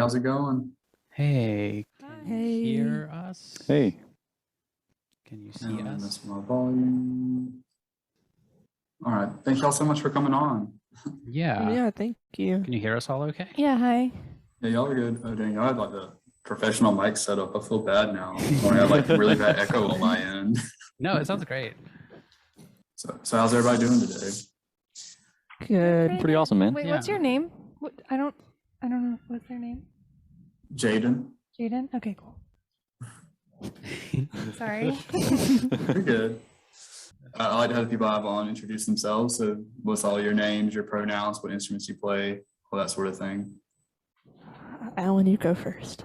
how's it going? Hey, Hi. can you hear us? Hey. Can you I see don't us? miss my volume. All right. Thank y'all so much for coming on. Yeah. Yeah, thank you. Can you hear us all okay? Yeah, hi. Yeah, y'all are good. Oh, dang, y'all had like a professional mic setup. I feel bad now. I have like really bad echo on my end. No, it sounds great. So how's everybody doing today? Good. Pretty awesome, man. Wait, Yeah. what's your name? I don't know. What's their name? Jaden? Jaden? Okay, cool. Sorry. You're good. I like to have people I have on introduce themselves. So what's all your names, your pronouns, what instruments you play, all that sort of thing. Alan, you go first.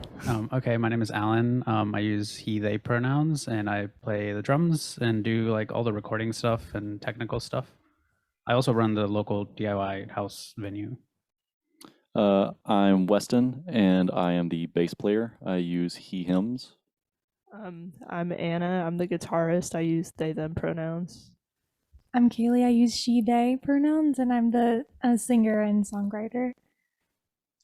Okay, my name is Alan. I use he, they pronouns, and I play the drums and do like all the recording stuff and technical stuff. I also run the local DIY house venue. I'm Weston, and I am the bass player. I use he, hims. I'm Anna. I'm the guitarist. I use they, them pronouns. I'm Kaleigh. I use she, they pronouns, and I'm the singer and songwriter.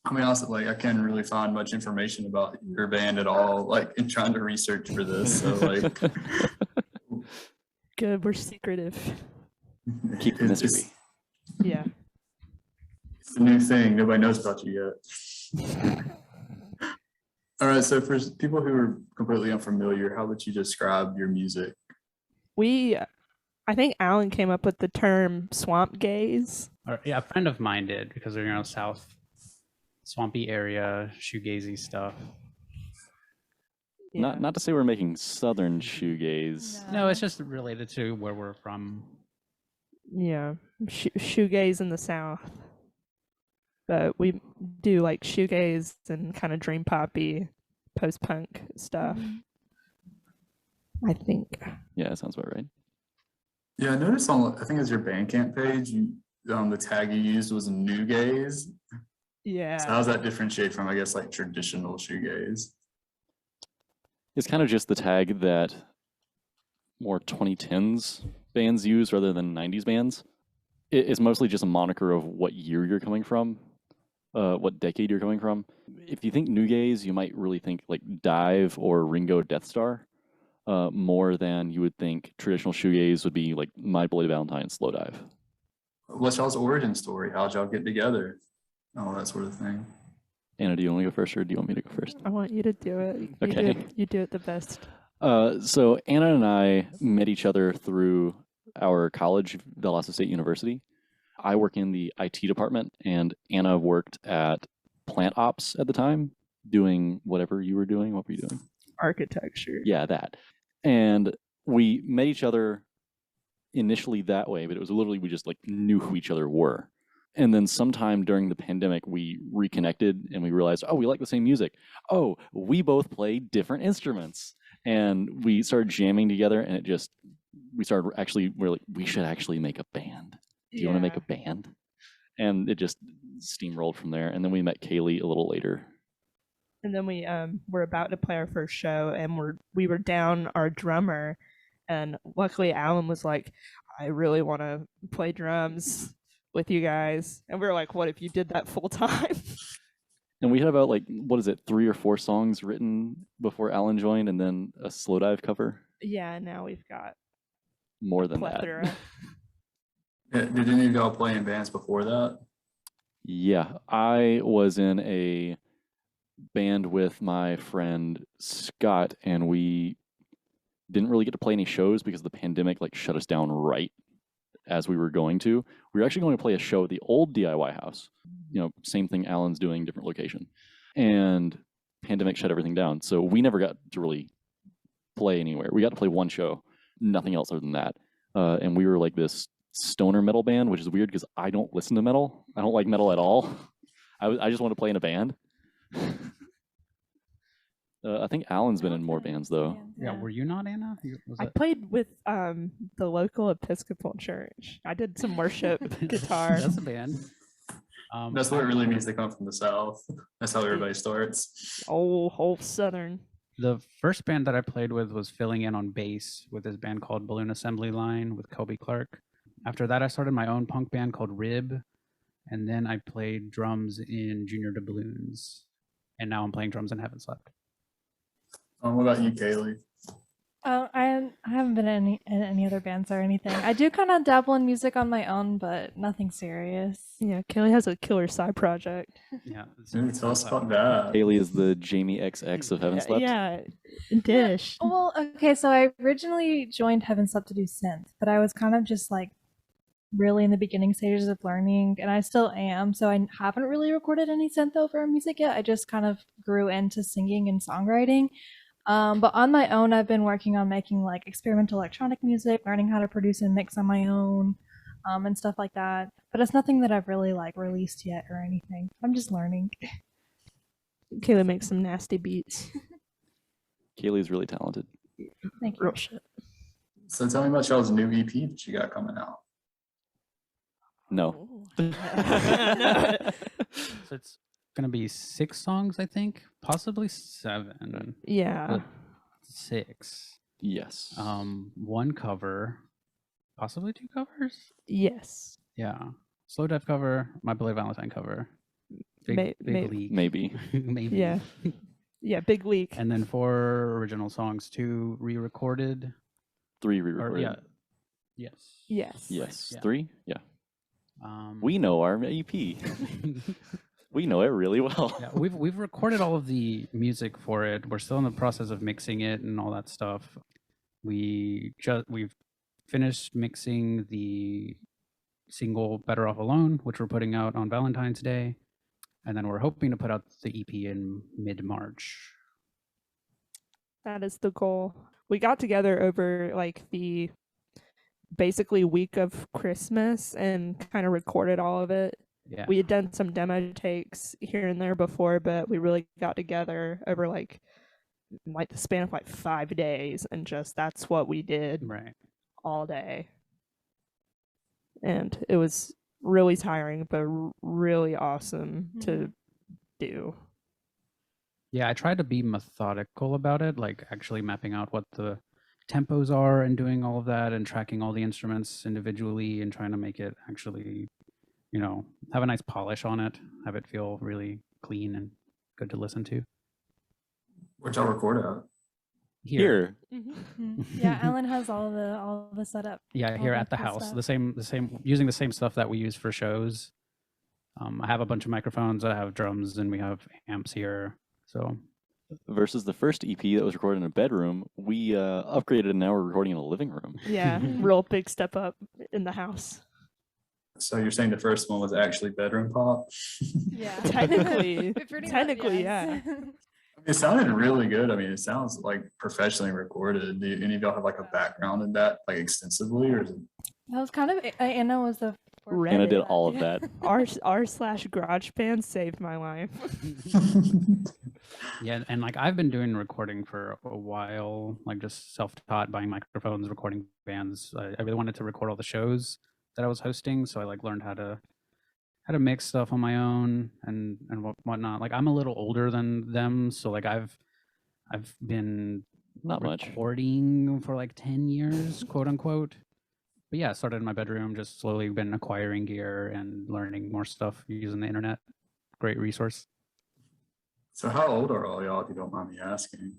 I mean, honestly, like I can't really find much information about your band at all, like in trying to research for this. So like, Good. We're secretive. Keep the mystery. Yeah. It's a new thing. Nobody knows about you yet. All right. So for people who are completely unfamiliar, how would you describe your music? I think Alan came up with the term swamp gaze. Or, yeah, a friend of mine did because they're south swampy area, shoegazy stuff. Yeah. Not to say we're making southern shoegaze. No, it's just related to where we're from. Yeah. Shoegaze in the south. But we do like shoegaze and kind of dream poppy, post-punk stuff. I think. Yeah, that sounds about right. Yeah, I noticed on, I think it's your Bandcamp page, you the tag you used was nugaze. Yeah. So how does that differentiate from, I guess, like traditional shoegaze? It's kind of just the tag that more 2010s bands use rather than 90s bands. It's mostly just a moniker of what year you're coming from, what decade you're coming from. If you think nugaze, you might really think like Dive or Ringo Death Star, more than you would think traditional shoegaze would be like My Bloody Valentine, Slow Dive. What's y'all's origin story? How'd y'all get together? All that sort of thing. Anna, do you want to go first or do you want me to go first? I want you to do it. Okay. You do it the best. So Anna and I met each other through our college, Valdosta State University. I work in the IT department, and Anna worked at plant ops at the time, doing whatever you were doing. What were you doing? Architecture. Yeah, that. And we met each other initially that way, but it was literally we just like knew who each other were. And then sometime during the pandemic, we reconnected and we realized, oh, we like the same music. Oh, we both play different instruments. And we started jamming together, and we're like, we should actually make a band. Do you want to make a band? And it just steamrolled from there. And then we met Kaleigh a little later. And then we were about to play our first show, and we were down our drummer, and luckily Alan was like, I really want to play drums with you guys. And we were like, what if you did that full time? And we had about 3 or 4 songs written before Alan joined, and then a Slow Dive cover. Yeah, now we've got more than plethora. Did any of y'all play in bands before that? Yeah, I was in a band with my friend Scott, and we didn't really get to play any shows because the pandemic shut us down right as we were going to. We were actually going to play a show at the old DIY house. Same thing Alan's doing, different location. And pandemic shut everything down. So we never got to really play anywhere. We got to play one show, nothing else other than that. And we were like this stoner metal band, which is weird because I don't listen to metal. I don't like metal at all. I just want to play in a band. I think Alan's been in more bands though. Yeah, were you not, Anna? I played with the local Episcopal church. I did some worship guitar. That's a band. That's what it really means. They come from the South. That's how everybody starts. Whole Southern. The first band that I played with was filling in on bass with this band called Balloon Assembly Line with Kobe Clark. After that, I started my own punk band called Rib, and then I played drums in Junior Doubloons. and now I'm playing drums and haven't slept. What about you, Kaleigh? I haven't been in any other bands or anything. I do kind of dabble in music on my own, but nothing serious. Yeah, Kaleigh has a killer side project. Yeah. Maybe tell us about that. Haley is the Jamie XX of Heaven Slept. Yeah, Dish. Well, okay, so I originally joined Heaven Slept to do synth, but I was kind of just like really in the beginning stages of learning, and I still am. So I haven't really recorded any synth over music yet. I just kind of grew into singing and songwriting. But on my own, I've been working on making like experimental electronic music, learning how to produce and mix on my own, and stuff like that. But it's nothing that I've really like released yet or anything. I'm just learning. Kaleigh makes some nasty beats. Kayleigh's really talented. Thank you. Real shit. So tell me about y'all's new EP that you got coming out. No. So it's gonna be 6 songs, I think, possibly 7. Yeah. but 6. Yes. 1 cover, possibly 2 covers. Yes. Yeah, Slow Death cover, My Beloved Valentine cover, Big League, Maybe. maybe. Yeah. Yeah, big leak. And then 4 original songs, 2 re-recorded. 3 Or re-recorded. yeah, yes. Yes. Yes. Yeah. 3? Yeah. Um, We know our EP. We know it really well. yeah, we've recorded all of the music for it. We're still in the process of mixing it and all that stuff. We've finished mixing the single "Better Off Alone," which we're putting out on Valentine's Day, and then we're hoping to put out the EP in mid-March. That is the goal. We got together over like the basically week of Christmas and kind of recorded all of it. Yeah, We had done some demo takes here and there before, but we really got together over like the span of like 5 days, and just that's what we did right. all day. And it was really tiring, but really awesome to do. Yeah, I tried to be methodical about it, like actually mapping out what the tempos are and doing all of that and tracking all the instruments individually and trying to make it actually, have a nice polish on it, have it feel really clean and good to listen to. Where'd y'all record at? Here. Yeah, Alan has all the setup. Yeah, all here the at the cool house, stuff. the same, using the same stuff that we use for shows. I have a bunch of microphones, I have drums, and we have amps here. So Versus the first EP that was recorded in a bedroom, we upgraded and now we're recording in a living room. Yeah, real big step up in the house. So you're saying the first one was actually bedroom pop? Yeah. Technically, Pretty much, technically, yes. It sounded really good. I mean, it sounds like professionally recorded. Do any of y'all have like a background in that, like extensively, or is it? That was kind of Anna was the first Anna Reddit. did all of that. r/GarageBand saved my life. yeah, and like I've been doing recording for a while, like just self-taught, buying microphones, recording bands. I really wanted to record all the shows that I was hosting, so I like learned how to mix stuff on my own and whatnot. Like I'm a little older than them, so like I've been Not much. recording for like 10 years, quote unquote. But yeah, I started in my bedroom, just slowly been acquiring gear and learning more stuff using the internet. Great resource. So how old are all y'all, if you don't mind me asking?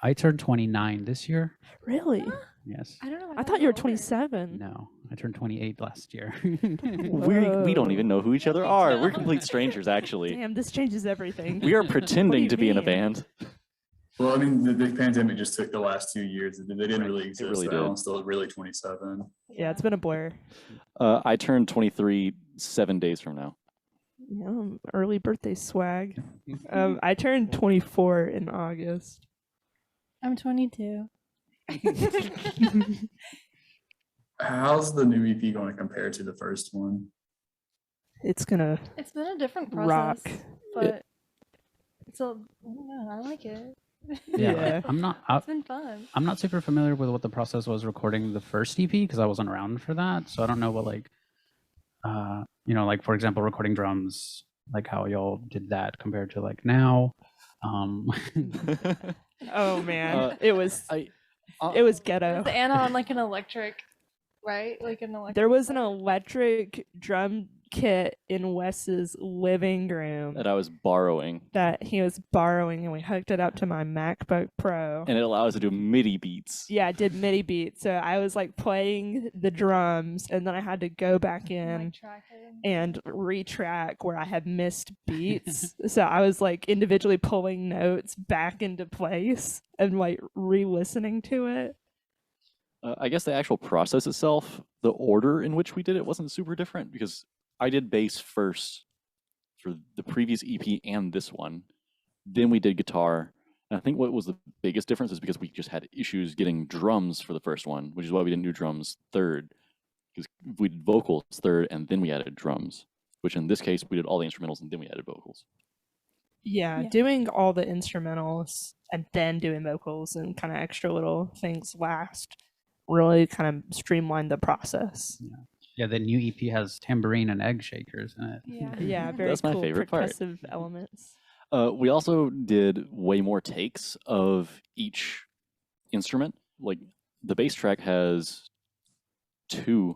I turned 29 this year. Really? Yes. I don't know. I thought you were 27. No, I turned 28 last year. We don't even know who each other are. We're complete strangers, actually. Damn, this changes everything. We are What do pretending you to be in a mean? band. Well, I mean, the pandemic just took the last 2 years. They didn't Right. really exist. really so did. Alan's still really 27. Yeah, it's been a blur. I turned 23 7 days from now. Yeah, early birthday swag. I turned 24 in August. I'm 22. How's the new EP going to compare to the first one? It's gonna It's been a different rock. process, but it's I don't know, I like it. Yeah. It's been fun. I'm not super familiar with what the process was recording the first EP because I wasn't around for that. So I don't know what like for example, recording drums, like how y'all did that compared to like now. Oh man, Uh, it was ghetto. Is Anna on like an electric, right? Like an electric. There was an electric drum kit in Wes's living room that I was borrowing, that he was borrowing, and we hooked it up to my MacBook Pro. and it allows us to do MIDI beats. Yeah, I did MIDI beats. So I was like playing the drums, and then I had to go back in and retrack where I had missed beats. So I was like individually pulling notes back into place and like re-listening to it. I guess the actual process itself, the order in which we did it wasn't super different because I did bass first for the previous EP and this one. Then we did guitar. And I think what was the biggest difference is because we just had issues getting drums for the first one, which is why we didn't do drums third. Because we did vocals third and then we added drums, which in this case we did all the instrumentals and then we added vocals. Yeah, Yeah. doing all the instrumentals and then doing vocals and kind of extra little things last really kind of streamlined the process. Yeah, the new EP has tambourine and egg shakers in it. Yeah. Yeah, very That's my cool favorite part. percussive elements. We also did way more takes of each instrument. Like the bass track has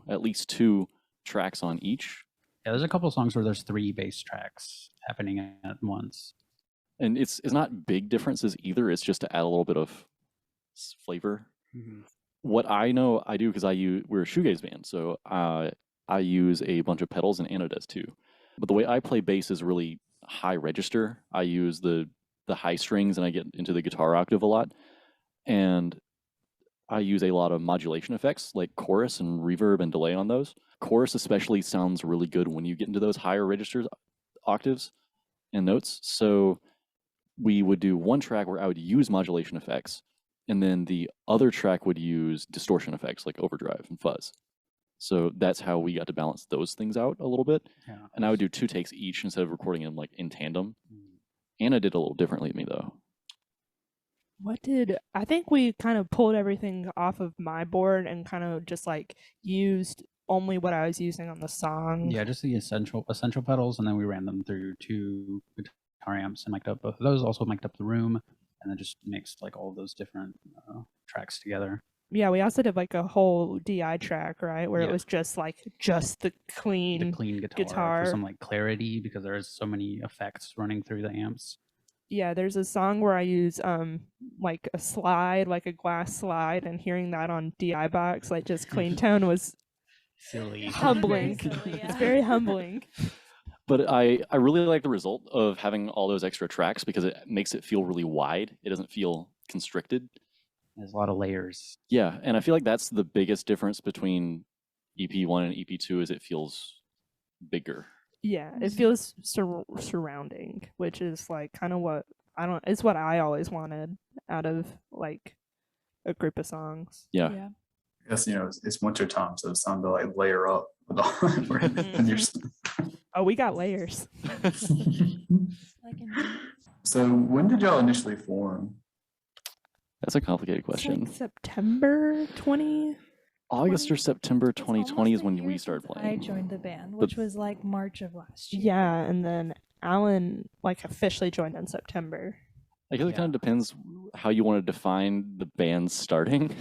at least two tracks on each. Yeah, there's a couple songs where there's 3 bass tracks happening at once. And it's not big differences either. It's just to add a little bit of flavor. What I know I do because we're a shoegaze band, so I use a bunch of pedals, and Anna does too. But the way I play bass is really high register. I use the high strings, and I get into the guitar octave a lot. And I use a lot of modulation effects like chorus and reverb and delay on those. Chorus especially sounds really good when you get into those higher registers, octaves and notes. So we would do one track where I would use modulation effects, and then the other track would use distortion effects like overdrive and fuzz. So that's how we got to balance those things out a little bit. Yeah. And I would do 2 takes each instead of recording them like in tandem. Anna did a little differently than me though. I think we kind of pulled everything off of my board and kind of just like used only what I was using on the song. Yeah, just the essential pedals, and then we ran them through 2 guitar amps and mic'd up both of those. Also mic'd up the room, and then just mixed like all those different tracks together. Yeah, we also did like a whole DI track, right? Where it Yeah. was just the clean. The clean guitar. for some like clarity, because there is so many effects running through the amps. Yeah, there's a song where I use like a slide, like a glass slide, and hearing that on DI box, like just clean tone was Silly. humbling. Very silly, It's yeah. very humbling. But I really like the result of having all those extra tracks because it makes it feel really wide. It doesn't feel constricted. There's a lot of layers. Yeah, and I feel like that's the biggest difference between EP1 and EP2 is it feels bigger. Yeah, it feels surrounding, which is like kind of what it's what I always wanted out of like a group of songs. Yeah. Yeah. I guess, it's winter time, so it's time to like layer up with all and your Oh, we got layers. Like in So when did y'all initially form? That's a complicated It's question. like September 20. August or September It's almost 2020 is a when year we started since I playing. joined the band, which was like March of last year. Yeah, and then Alan like officially joined in September. I guess it kind of depends how you want to define the band starting.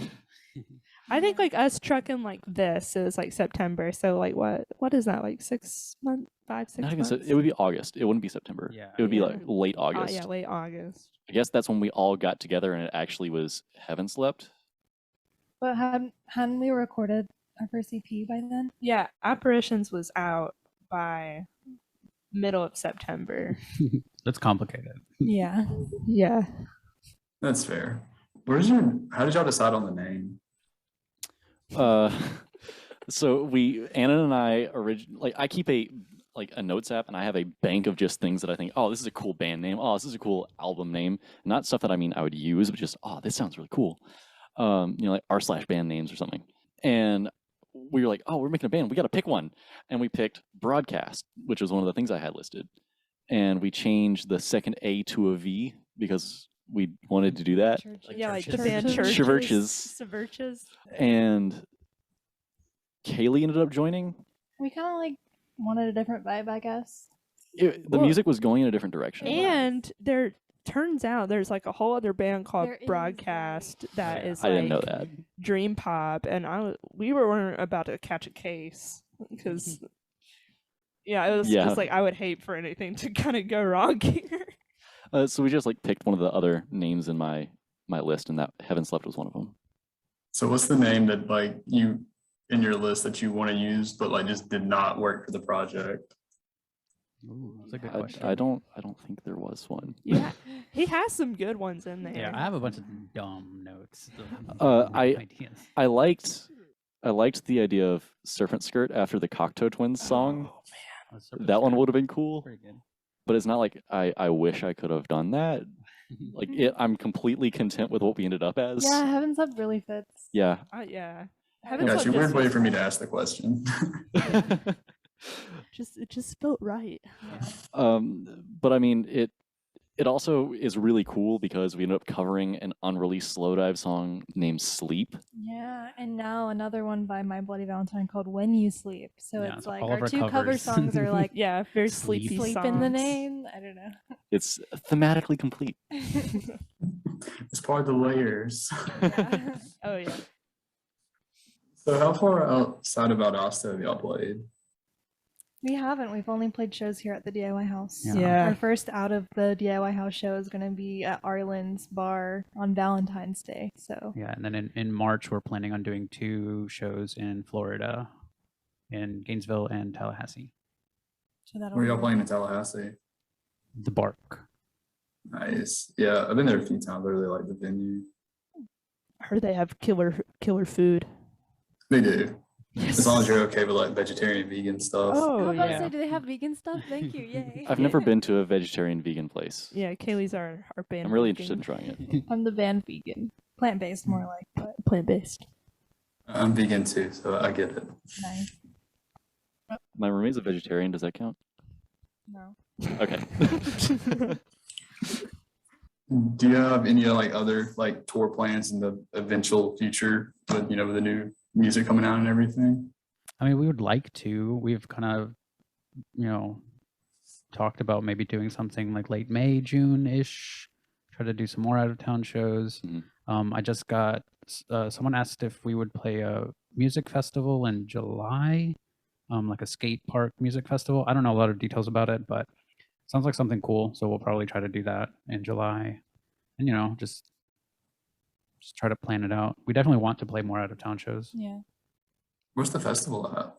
I think like us trucking like this is like September. So like what is that, like 6 months, 5, 6 Not even months? it would be August. It wouldn't be September. Yeah. It would be Yeah. like late August. Yeah, late August. I guess that's when we all got together and it actually was Heaven Slept. But hadn't we recorded our first EP by then? Yeah, Apparitions was out by middle of September. That's complicated. Yeah. Yeah. That's fair. How did y'all decide on the name? So Anna and I I keep a notes app and I have a bank of just things that I think, oh, this is a cool band name. Oh, this is a cool album name. Not stuff that I would use, but just, oh, this sounds really cool. Like r/band names or something. And we were like, oh, we're making a band. We got to pick one. And we picked Broadcast, which was one of the things I had listed. And we changed the second A to a V because we wanted to do that. Yeah, like the Churches. band Churches. Churches. And Kaleigh ended up joining. We kind of like wanted a different vibe, I guess. The Well, music was going in a different direction. And there turns out there's like a whole other band called There is, Broadcast that Yeah. is I like didn't know that. dream pop, and we weren't about to catch a case because Yeah, it was Yeah. just like I would hate for anything to kind of go wrong here. So we just like picked one of the other names in my list, and that Heaven Slept was one of them. So what's the name that like you in your list that you want to use, but like just did not work for the project? Ooh, that's a good question. I don't think there was one. Yeah, he has some good ones in there. Yeah, I have a bunch of dumb notes. Ideas. I liked the idea of Serpent Skirt after the Cocteau Twins song. That one would have been cool, Pretty good. but it's not like I wish I could have done that. Like I'm completely content with what we ended up as. Yeah, Heaven's Up really fits. Yeah. Yeah. Heaven's Yeah, Up it's a just weird way fits for me to well. ask the question. It just felt right. Yeah. But I mean, it also is really cool because we ended up covering an unreleased Slowdive song named Sleep. Yeah, and now another one by My Bloody Valentine called When You Sleep. So Yeah, it's so like all of our our two cover covers. songs are like Yeah, very Sleep. sleepy Sleep songs. in the Name. I don't know. It's thematically complete. It's part of the layers. Yeah. Oh yeah. So how far outside of Valdosta have y'all played? We haven't. We've only played shows here at the DIY house. Yeah. Our first out of the DIY house show is going to be at Arlen's bar on Valentine's Day. So Yeah, and then in March we're planning on doing 2 shows in Florida, in Gainesville and Tallahassee. that'll Where be y'all good. playing in Tallahassee? The Bark. Nice. Yeah, I've been there a few times. I really like the venue. I heard they have killer food. They do. Yes. As long as you're okay with like vegetarian, vegan stuff. I Oh was about to yeah. say, do they have vegan stuff? Thank you. Yay. I've never been to a vegetarian vegan place. Yeah, Kaylee's our band. I'm really interested in trying it. I'm the band vegan. Plant-based more like, but plant based. I'm vegan too, so I get it. nice. My roommate's a vegetarian. Does that count? No. Okay. Do you have any like other like tour plans in the eventual future with with the new music coming out and everything? I mean, we would like to. We've kind of, talked about maybe doing something like late May, June-ish. Try to do some more out-of-town shows. Mhm. I just got someone asked if we would play a music festival in July, like a skate park music festival. I don't know a lot of details about it, but sounds like something cool. So we'll probably try to do that in July, and just try to plan it out. We definitely want to play more out-of-town shows. Yeah. Where's the festival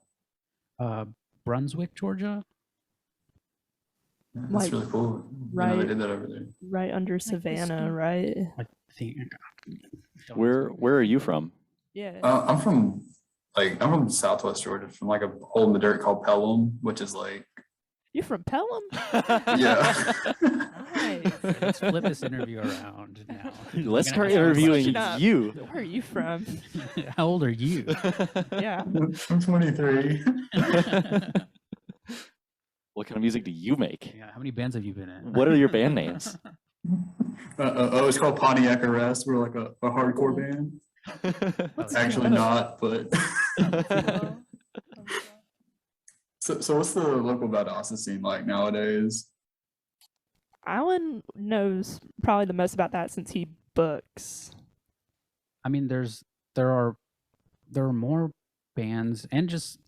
at? Brunswick, Georgia. Yeah, that's Like, really cool. right. They did that over there. Right under the Savannah, ski- right? I think. Where are you from? Yeah. I'm from Southwest Georgia, from like a hole in the dirt called Pelham, which is like You from Pelham? yeah. Nice. Let's flip this interview around now. Let's We're start gonna ask you a interviewing Shut up. you. Where are you from? question. How old are you? Yeah. I'm 23. What kind of music do you make? Yeah, how many bands have you been in? What are your band names? It's called Pontiac Arrest. We're like a hardcore band. What's Actually not, but Well, so what's the local Valdosta scene like nowadays? Alan knows probably the most about that since he books. I mean, there are more bands and just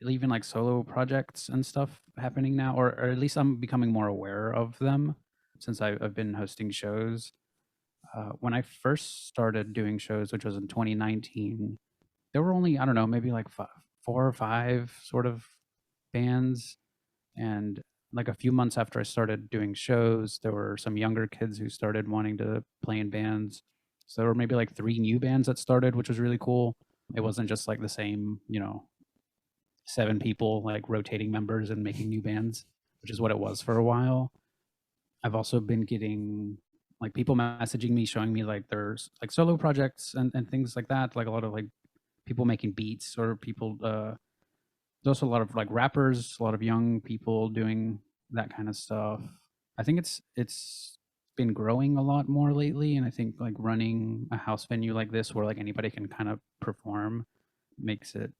even like solo projects and stuff happening now, or at least I'm becoming more aware of them since I've been hosting shows. When I first started doing shows, which was in 2019, there were only, I don't know, maybe like 4 or 5 sort of bands. And like a few months after I started doing shows, there were some younger kids who started wanting to play in bands. So there were maybe like 3 new bands that started, which was really cool. It wasn't just like the same, 7 people like rotating members and making new bands, which is what it was for a while. I've also been getting like people messaging me, showing me like there's like solo projects and things like that. Like a lot of like people making beats or people, there's also a lot of like rappers, a lot of young people doing that kind of stuff. I think it's been growing a lot more lately. And I think like running a house venue like this where like anybody can kind of perform makes it,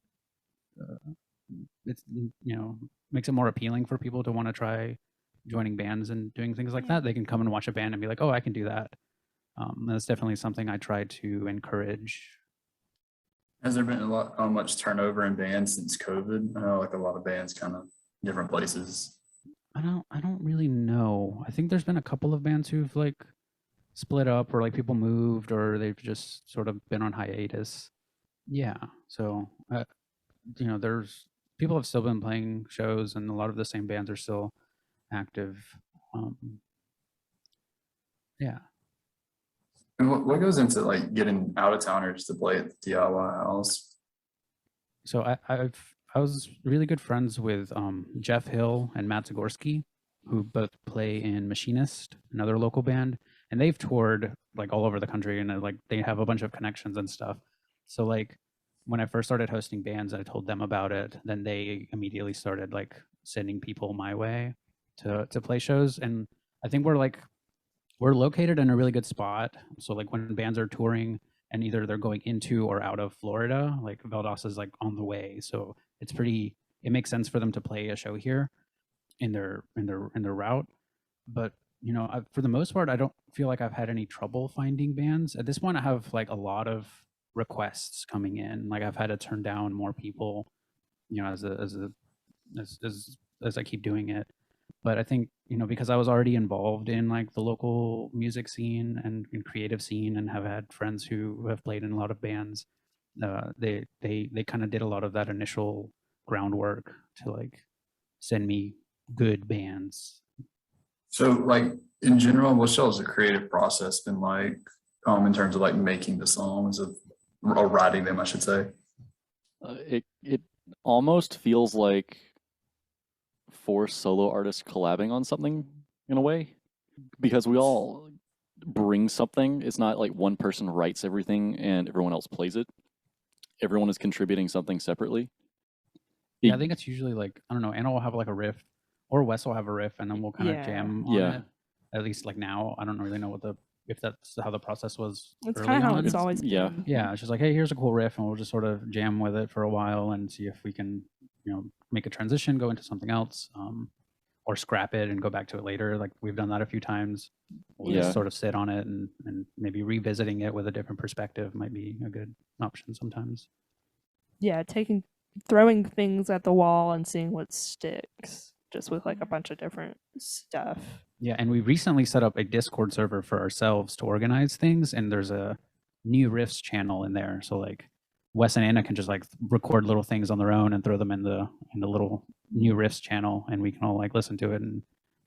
makes it more appealing for people to want to try joining bands and doing things like that. They can come and watch a band and be like, oh, I can do that. That's definitely something I try to encourage. Has there been much turnover in bands since COVID? I know like a lot of bands kind of different places? I don't really know. I think there's been a couple of bands who've like split up, or like people moved, or they've just sort of been on hiatus. Yeah. So there's people have still been playing shows, and a lot of the same bands are still active. Um, yeah. And what goes into like getting out of towners to play at the DIY house? So I was really good friends with Jeff Hill and Matt Zagorski, who both play in Machinist, another local band, and they've toured like all over the country, and like they have a bunch of connections and stuff. So like when I first started hosting bands, I told them about it. Then they immediately started like sending people my way to play shows, and I think we're located in a really good spot. So like when bands are touring and either they're going into or out of Florida, like Valdosta is like on the way. So it makes sense for them to play a show here in their route. But for the most part, I don't feel like I've had any trouble finding bands. At this point, I have like a lot of requests coming in. Like I've had to turn down more people, as I keep doing it. But I think because I was already involved in like the local music scene and creative scene, and have had friends who have played in a lot of bands, they kind of did a lot of that initial groundwork to like send me good bands. So like in general, what's y'all's creative process been like in terms of like making the songs or writing them, I should say? It almost feels like 4 solo artists collabing on something in a way, because we all bring something. It's not like one person writes everything and everyone else plays it. Everyone is contributing something separately. Yeah, I think it's usually like, I don't know, Anna will have like a riff, or Wes will have a riff, and then we'll kind of jam on it. At least like now, I don't really know if that's how the process was. It's kind of how it's always been. Yeah, it's just like, hey, here's a cool riff, and we'll just sort of jam with it for a while and see if we can, make a transition, go into something else, or scrap it and go back to it later. Like we've done that a few times. We'll just sort of sit on it, and maybe revisiting it with a different perspective might be a good option sometimes. Yeah, throwing things at the wall and seeing what sticks, just with like a bunch of different stuff. Yeah, and we recently set up a Discord server for ourselves to organize things, and there's a new riffs channel in there. So like Wes and Anna can just like record little things on their own and throw them in the little new riffs channel, and we can all like listen to it and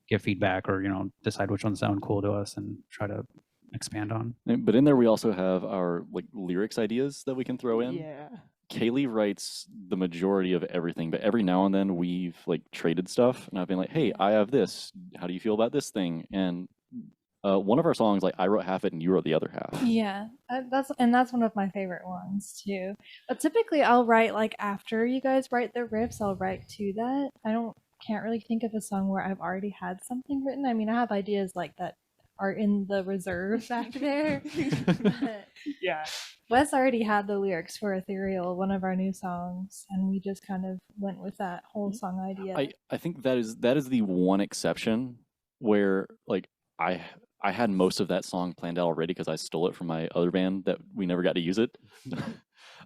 give feedback, or decide which ones sound cool to us and try to expand on. But in there we also have our like lyrics ideas that we can throw in. Yeah. Kaleigh writes the majority of everything, but every now and then we've like traded stuff, and I've been like, hey, I have this, how do you feel about this thing? And one of our songs, like I wrote half it and you wrote the other half. Yeah, that's one of my favorite ones too. But typically I'll write like after you guys write the riffs, I'll write to that. Can't really think of a song where I've already had something written. I mean, I have ideas like that are in the reserve back there. But yeah, Wes already had the lyrics for Ethereal, one of our new songs, and we just kind of went with that whole song idea. I think that is the one exception where like I had most of that song planned out already, because I stole it from my other band that we never got to use it.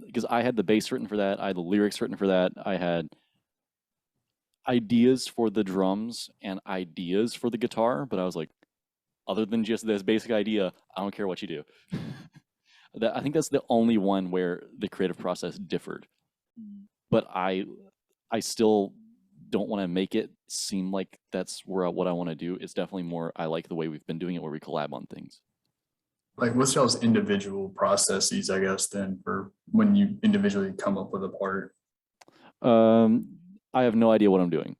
Because I had the bass written for that, I had the lyrics written for that, I had ideas for the drums and ideas for the guitar, but I was like, other than just this basic idea, I don't care what you do. I think that's the only one where the creative process differed. But I still don't want to make it seem like that's what I want to do. It's definitely more, I like the way we've been doing it, where we collab on things. Like what's y'all's individual processes, I guess, then, for when you individually come up with a part? I have no idea what I'm doing.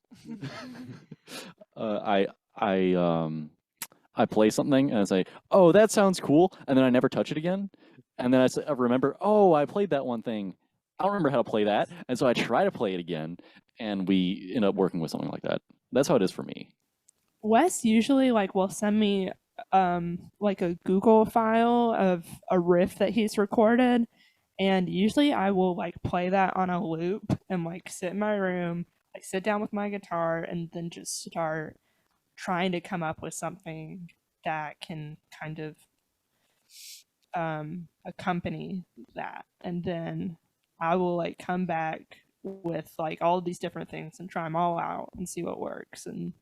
I play something and I say, oh, that sounds cool. And then I never touch it again. And then I remember, oh, I played that one thing. I don't remember how to play that. And so I try to play it again, and we end up working with something like that. That's how it is for me. Wes usually will send me like a Google file of a riff that he's recorded, and usually I will play that on a loop and sit in my room, sit down with my guitar, and then just start trying to come up with something that can kind of accompany that. And then I will come back with like all these different things and try them all out and see what works. And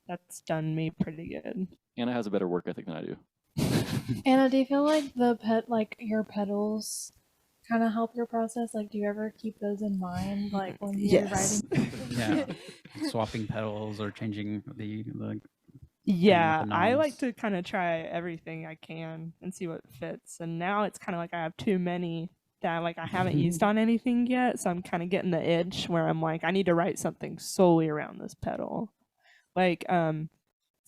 that's done me pretty good. Anna has a better work ethic than I do. Anna, do you feel like your pedals kind of help your process? Like, do you ever keep those in mind, like when you're Yes. writing? Yeah, swapping pedals or changing the Yeah, the I like knobs. to kind of try everything I can and see what fits. And now it's kind of like I have too many that like I haven't used on anything yet, so I'm kind of getting the itch where I'm like I need to write something solely around this pedal. Like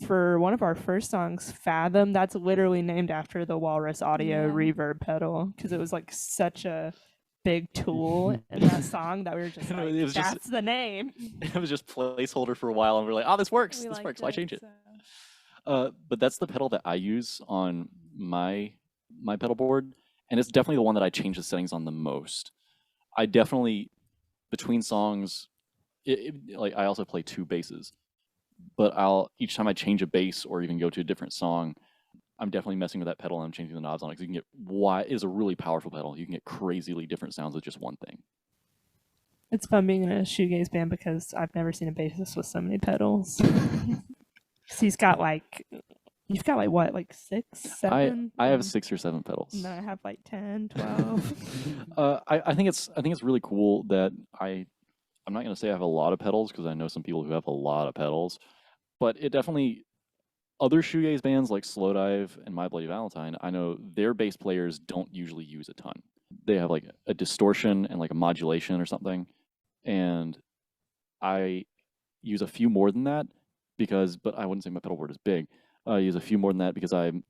for one of our first songs, Fathom, that's literally named after the Walrus Audio Yeah. reverb pedal because it was like such a big tool in that song that we were just It like, was just- that's the name. It was just placeholder for a while, and we're like, oh, this works. We This liked works. Why it, change it? so- But that's the pedal that I use on my pedal board, and it's definitely the one that I change the settings on the most. I definitely, between songs, like I also play two basses, but each time I change a bass or even go to a different song, I'm definitely messing with that pedal and I'm changing the knobs on it because you can get it is a really powerful pedal. You can get crazily different sounds with just one thing. It's fun being in a shoegaze band because I've never seen a bassist with so many pedals. 'Cause you've got like what, like 6, 7? I have 6 or 7 pedals. And I have like 10, 12. I think it's really cool that I'm not going to say I have a lot of pedals because I know some people who have a lot of pedals, but it definitely, other shoegaze bands like Slowdive and My Bloody Valentine, I know their bass players don't usually use a ton. They have like a distortion and like a modulation or something, and I use a few more than that but I wouldn't say my pedal board is big. I use a few more than that because I'm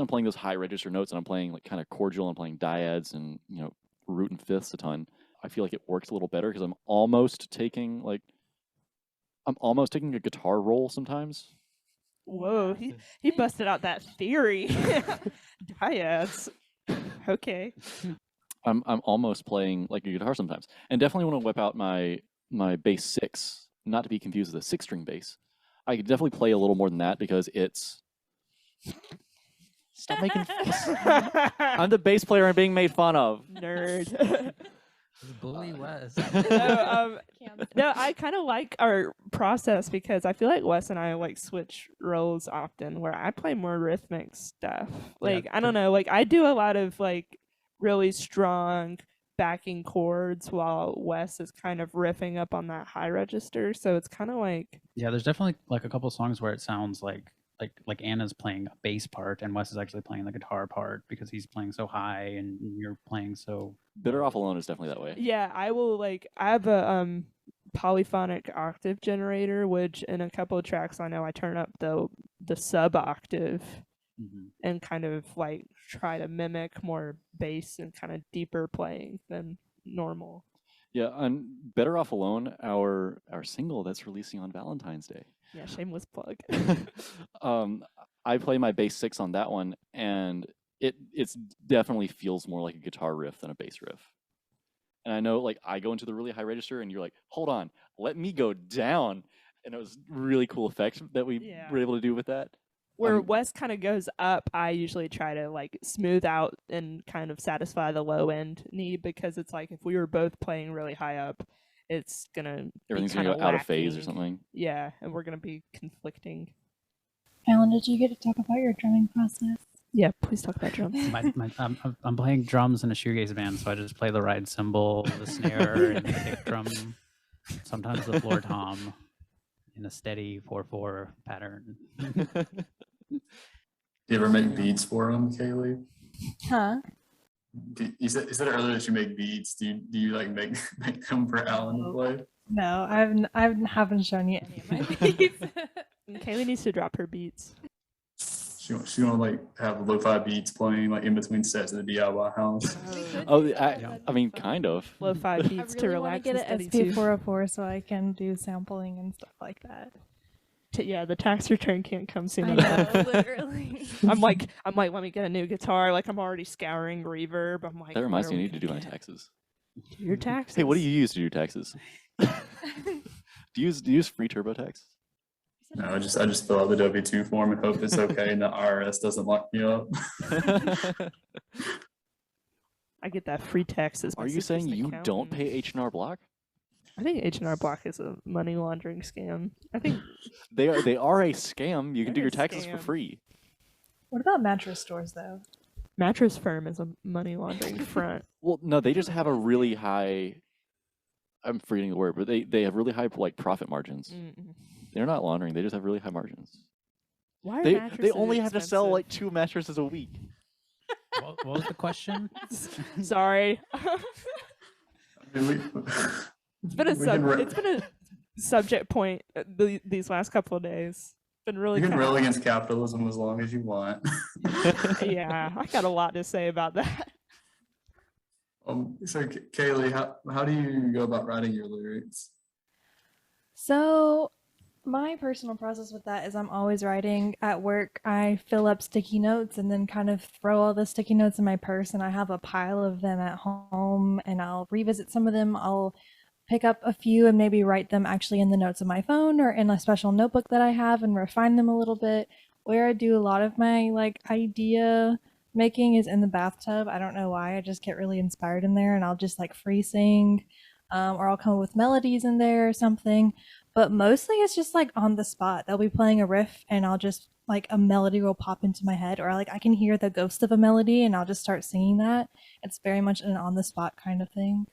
playing those high register notes and I'm playing like kind of cordial and playing dyads and root and fifths a ton. I feel like it works a little better because I'm almost taking a guitar roll sometimes. Whoa, he busted out that theory. Dyads. Okay. I'm almost playing like a guitar sometimes, and definitely want to whip out my bass 6, not to be confused with a 6-string bass. I could definitely play a little more than that because it's. Stop making. I'm the bass player and being made fun of. Nerd. Bully Wes. No, I kind of like our process because I feel like Wes and I like switch roles often where I play more rhythmic stuff. Like, I don't know, like I do a lot of like really strong backing chords while Wes is kind of riffing up on that high register. So it's kind of like, Yeah, there's definitely like a couple songs where it sounds like Anna's playing a bass part and Wes is actually playing the guitar part because he's playing so high and you're playing so. Better Off Alone is definitely that way. yeah, I have a polyphonic octave generator, which in a couple of tracks I know I turn up the sub octave and kind of like try to mimic more bass and kind of deeper playing than normal. Yeah, on Better Off Alone, our single that's releasing on Valentine's Day. Yeah, shameless plug. I play my bass 6 on that one, and it's definitely feels more like a guitar riff than a bass riff. And I know, like, I go into the really high register, and you're like, hold on, let me go down. And it was really cool effect that we were able to do with that. Where Wes kind of goes up, I usually try to like smooth out and kind of satisfy the low end need because it's like if we were both playing really high up, it's everything's gonna go out of phase or something. Yeah, and we're gonna be conflicting. Alan, did you get to talk about your drumming process? Yeah, please talk about drums. I'm playing drums in a shoegaze band, so I just play the ride cymbal, the snare, and the kick drum. Sometimes the floor tom in a steady 4/4 pattern. Do you ever make beats for them, Kaleigh? Huh? Mm-hmm. You said earlier that you make beats. Do you like make them for Alan to play? No, I haven't shown you any of my beats. Kaleigh needs to drop her beats. She want to like have lo-fi beats playing like in between sets at the DIY house. I mean, kind of. Lo-fi beats to I really want relax to get and an study too. SP404 so I can do sampling and stuff like that. Yeah, the tax return can't come soon I enough. know, literally. I'm like, let me get a new guitar. Like I'm already scouring Reverb. I'm like, That reminds what me, I are need we to do my gonna get? taxes. Your taxes. Hey, what do you use to do taxes? do you use free TurboTax? No, I just fill out the W-2 form and hope it's okay and the IRS doesn't lock me up. I get that free text. As my Are you saying sister's you don't accountant. pay H&R Block? I think H&R Block is a money laundering scam. I think They are a scam. You can do They're your a taxes for scam. free. What about mattress stores though? Mattress Firm is a money laundering front. Well, no, they just have a really high. I'm forgetting the word, but they have really high like profit margins. Mm-mm. They're not laundering. They just have really high margins. Why are They mattresses only have to sell expensive? like 2 mattresses a week. What was the question? Sorry. I mean, It's been a we can it's been a subject point these last couple of days. Been really you can kinda- rail against capitalism as long as you want. Yeah, I got a lot to say about that. So Kaleigh, how do you go about writing your lyrics? So, my personal process with that is I'm always writing at work. I fill up sticky notes and then kind of throw all the sticky notes in my purse, and I have a pile of them at home, and I'll revisit some of them. I'll pick up a few and maybe write them actually in the notes of my phone or in a special notebook that I have and refine them a little bit. Where I do a lot of my like idea making is in the bathtub. I don't know why. I just get really inspired in there and I'll just like free sing, or I'll come up with melodies in there or something. But mostly it's just like on the spot. They'll be playing a riff and I'll just like a melody will pop into my head, or like I can hear the ghost of a melody and I'll just start singing that. It's very much an on the spot kind of thing.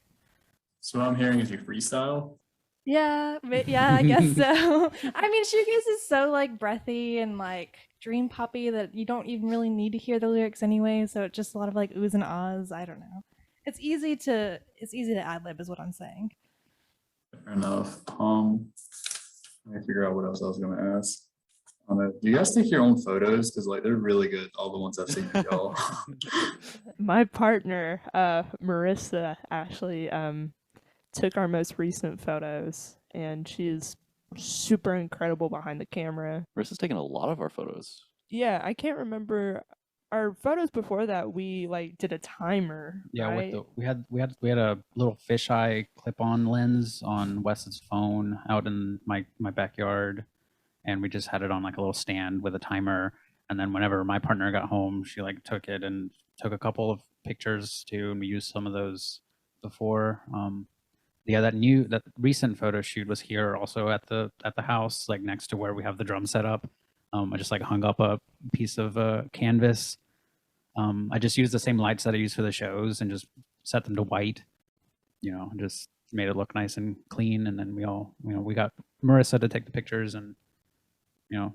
So what I'm hearing is you freestyle. Yeah, yeah, I guess so. I mean, shoegaze is so like breathy and like dream poppy that you don't even really need to hear the lyrics anyway. So it's just a lot of like oohs and ahs. I don't know. It's easy to ad lib, is what I'm saying. Fair enough. Let me figure out what else I was gonna ask. Do you guys take your own photos? Because like they're really good. All the ones I've seen of y'all. My partner, Marissa, actually took our most recent photos, and she's super incredible behind the camera. Marissa's taken a lot of our photos. Yeah, I can't remember our photos before that. We like did a timer. Yeah, right? we had a little fisheye clip-on lens on Wes's phone out in my backyard, and we just had it on like a little stand with a timer. And then whenever my partner got home, she like took it and took a couple of pictures too, and we used some of those before. Yeah, that recent photo shoot was here also at the house, like next to where we have the drum set up. I just like hung up a piece of canvas. I just used the same lights that I use for the shows and just set them to white, just made it look nice and clean. And then we got Marissa to take the pictures, and we're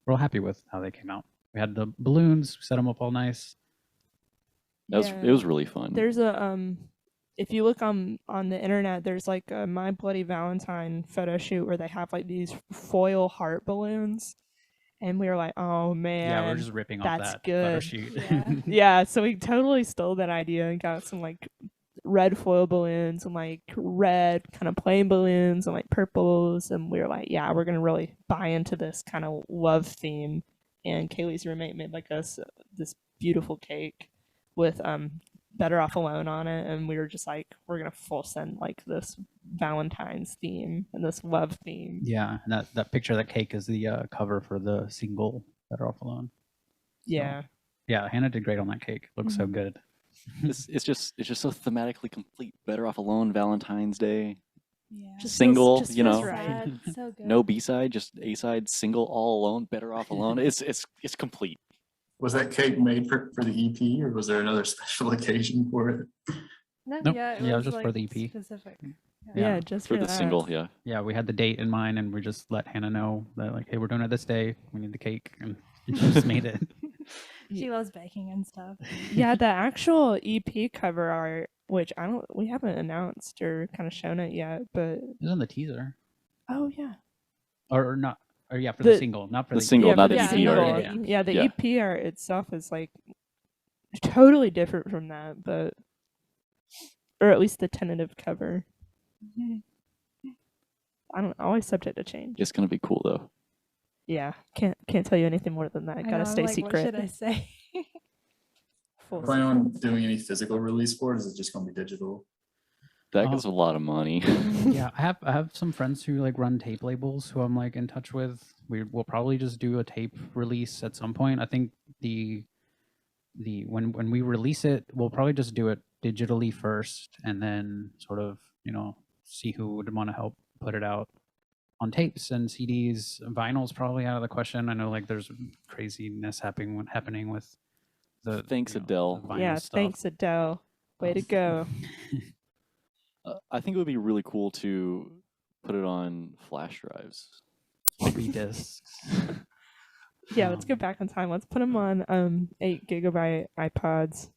all happy with how they came out. We had the balloons, set them up all nice. It was really fun. There's a if you look on the internet, there's like a My Bloody Valentine photo shoot where they have like these foil heart balloons, and we were like, oh man, Yeah, we're just ripping off that's that photo good. shoot. Yeah. Yeah, so we totally stole that idea and got some like red foil balloons and like red kind of plain balloons and like purples, and we were like, yeah, we're gonna really buy into this kind of love theme. And Kayleigh's roommate made like us this beautiful cake with Better Off Alone on it, and we were just like, we're gonna full send like this Valentine's theme and this love theme. Yeah, and that picture of that cake is the cover for the single Better Off Alone. Yeah. Yeah, Hannah did great on that cake. Looks so good. It's just so thematically complete. Better Off Alone, Valentine's Day, Yeah. Just single, feels you know, right. Sad, so good. no B-side, just A-side, single, all alone, Better Off Alone. It's complete. Was that cake made for the EP, or was there another special occasion for it? No, Nope. yeah, Yeah, it was just like, for the EP. Specific. Yeah, just For the that. single, yeah. Yeah, we had the date in mind, and we just let Hannah know that like, hey, we're doing it this day. We need the cake, and she just made it. She loves baking and stuff. Yeah, the actual EP cover art, which we haven't announced or kind of shown it yet, but It was on the teaser, oh yeah, or not, or yeah, for the The- single, not for the the single, yeah, not for the Yeah, EP single. art. yeah. Yeah, the Yeah. EP art itself is like totally different from that, but or at least the tentative cover. I don't always subject to change. It's gonna be cool though. Yeah, can't tell you anything more than that. I Gotta know, I'm stay like, secret. What should I say? Full Plan on doing any physical release for it? Is it just gonna be digital? That Oh. gets a lot of money. Yeah, I have some friends who like run tape labels who I'm like in touch with. We'll probably just do a tape release at some point. I think when we release it, we'll probably just do it digitally first, and then sort of, you know, see who would want to help put it out on tapes and CDs. Vinyl's probably out of the question. I know like there's craziness happening with the Thanks, you know, Adele. the vinyl Yeah, stuff. thanks Adele. Way to go. I think it would be really cool to put it on flash drives. 3 discs. Yeah, let's go back in time. Let's put them on 8 gigabyte iPods.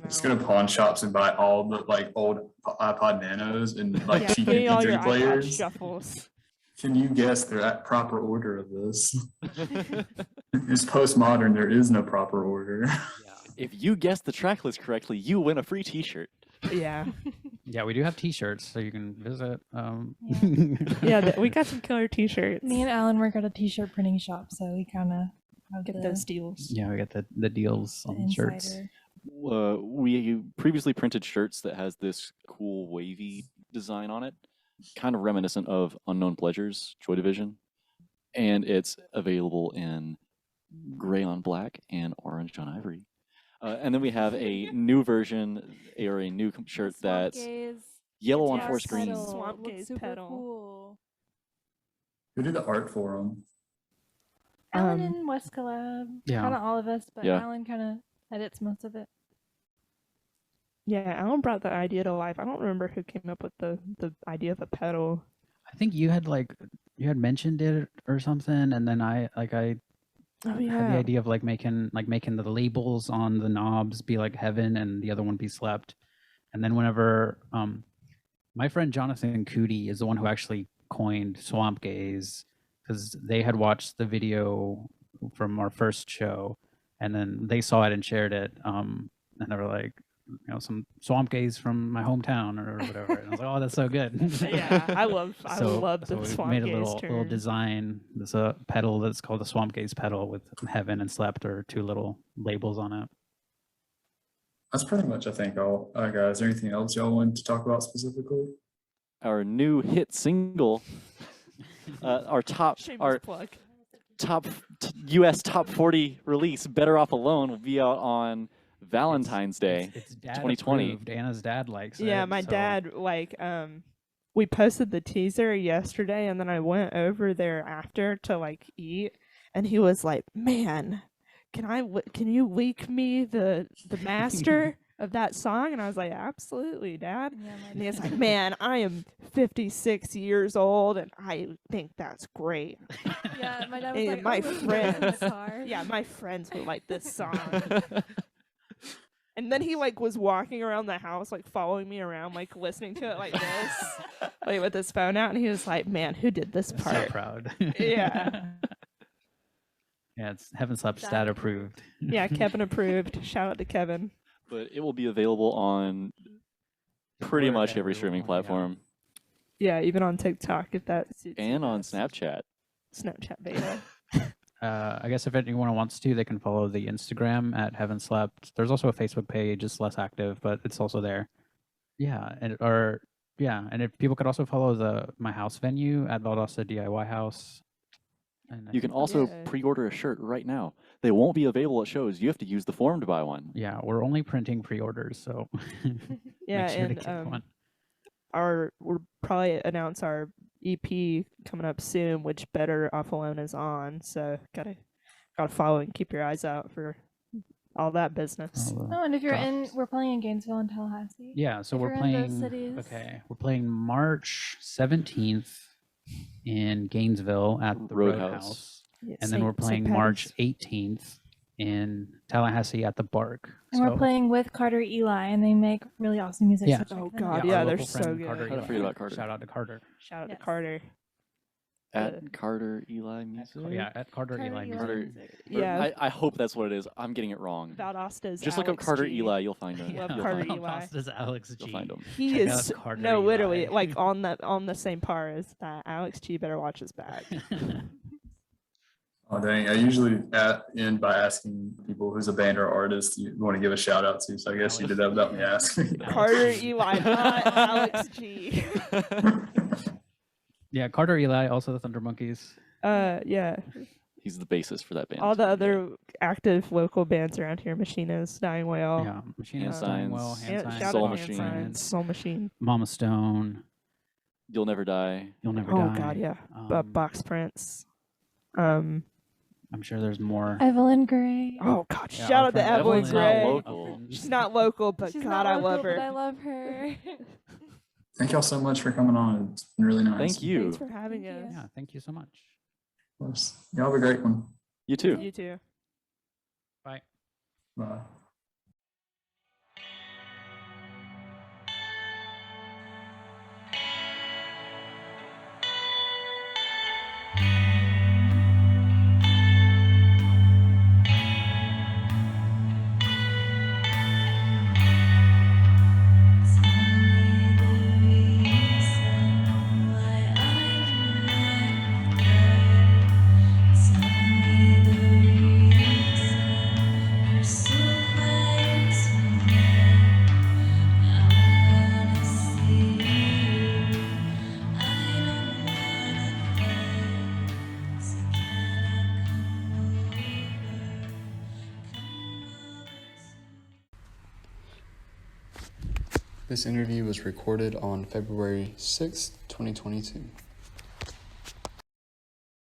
Just go to pawn shops and buy all the like old iPod Nanos and like Yeah, cheap give me all your MP3 iPod players. shuffles. Can you guess the proper order of this? It's postmodern. There is no proper order. If you guessed the track list correctly, you win a free T-shirt. Yeah. Yeah, we do have T-shirts, so you can visit. Yeah, we got some killer t-shirts. Me and Alan work at a t-shirt printing shop, so we kind of Get those deals. Yeah, we get the deals the on the shirts. insider. We previously printed shirts that has this cool wavy design on it, kind of reminiscent of Unknown Pleasures, Joy Division, and it's available in gray on black and orange on ivory. And then we have a new version or a new shirt that's yellow on guitar 4 screens. pedal. Swamp Looks gaze super pedal. Cool. Who did the art for them? Alan and Wes collab. Yeah. Kind of all of us, but Yeah. Alan kind of edits most of it. Yeah, Alan brought the idea to life. I don't remember who came up with the idea of a pedal. I think you had mentioned it or something, and then I Oh had the yeah. idea of making the labels on the knobs be like heaven and the other one be slept. And then whenever my friend Jonathan Cootie is the one who actually coined swamp gaze, because they had watched the video from our first show and then they saw it and shared it, and they were like, you know, some swamp gaze from my hometown or whatever. And I was like, oh, that's so good. Yeah, I love the we swamp made a gaze little term. design. There's a pedal that's called the swamp gaze pedal with heaven and slept or 2 little labels on it. That's pretty much, I think, all. Guys, is there anything else y'all wanted to talk about specifically? Our new hit single, our Shameless plug. U.S. top 40 release, "Better Off Alone," will be out on Valentine's Day. It's dad 2020. approved. Anna's dad likes it. Yeah, my so- dad we posted the teaser yesterday and then I went over there after to eat and he was like, "Man, can you leak me the master of that song?" And I was like, "Absolutely, Dad." Yeah, And he's like, "Man, I am 56 years old and I think that's great." yeah, my dad was And like, my "Oh, listen to it in the friends- car." Yeah, my friends would like this song. And then he was walking around the house, following me around, listening to it like this, with his phone out, and he was like, "Man, who did this So part?" proud. Yeah. Yeah, it's Heaven Slept Dad stat approved. Yeah, Kevin approved. Shout out to Kevin. But it will be available on pretty much every streaming Wherever, yeah. platform Yeah, even on TikTok if that suits you and on best. Snapchat. Snapchat beta. I guess if anyone wants to, they can follow the Instagram at Heaven Slept. There's also a Facebook page. It's less active, but it's also there. Yeah, and if people could also follow my house venue at Valdosta DIY House. And I You can think- also Yeah. pre-order a shirt right now. They won't be available at shows. You have to use the form to buy one. Yeah, we're only printing pre-orders, so Yeah, make sure to and get one. we'll probably announce our EP coming up soon, which Better Off Alone is on. So gotta follow and keep your eyes out for all that business. All the Oh, and if you're drops. we're playing in Gainesville and Tallahassee. Yeah, so if we're you're in those playing. cities. Okay, we're playing March 17th in Gainesville at the Roadhouse. Roadhouse, Yeah, and then we're playing March 18th in Tallahassee at the Bark. And we're playing with Carter Eli, and they make really awesome music. Yeah. So check Oh, them God, out. yeah, our they're local so friend good. Carter How to Eli. forget about Carter. Shout out to Carter. Shout out Yes. to Carter. At Carter Eli Music. Yeah, at Carter Carter Eli. Eli. Music. Carter. Yeah. I hope that's what it is. I'm getting it wrong. Valdosta's Just look up Alex Carter G. Eli. You'll find him. Love You'll Carter find him. Eli. Valdosta's Alex G. You'll find him. He Check is out Carter no, Eli. literally on the same par as that. Alex G better watch his back. Oh, dang. I usually end by asking people who's a band or artist you want to give a shout out to. So I guess you did that without me asking. Carter Eli, not Alex G. Yeah, Carter Eli, also the Thunder Monkeys. Yeah. He's the bassist for that band. All the Yeah. other active local bands around here: Machina's, Dying Whale, Yeah, Machine Hand is doing well. Signs, Hand Hand- Signs, shout Soul out to Hand Machine. Signs, Soul Machine. Mama Stone, You'll Never Die. You'll Never Oh Die. God, yeah. Um, Box Prints. I'm sure there's more. Evelyn Gray. Oh God, Yeah, shout our out to friend Evelyn Evelyn's not Gray. local. She's not local, but She's God, not I local, love her. but I love her. Thank y'all so much for coming on. It's been really nice. Thank you. Thanks for having Thank you. us. Yeah, thank you so much. Of course. Y'all have a great one. You too. You too. Bye. Bye. This interview was recorded on February 6th, 2022.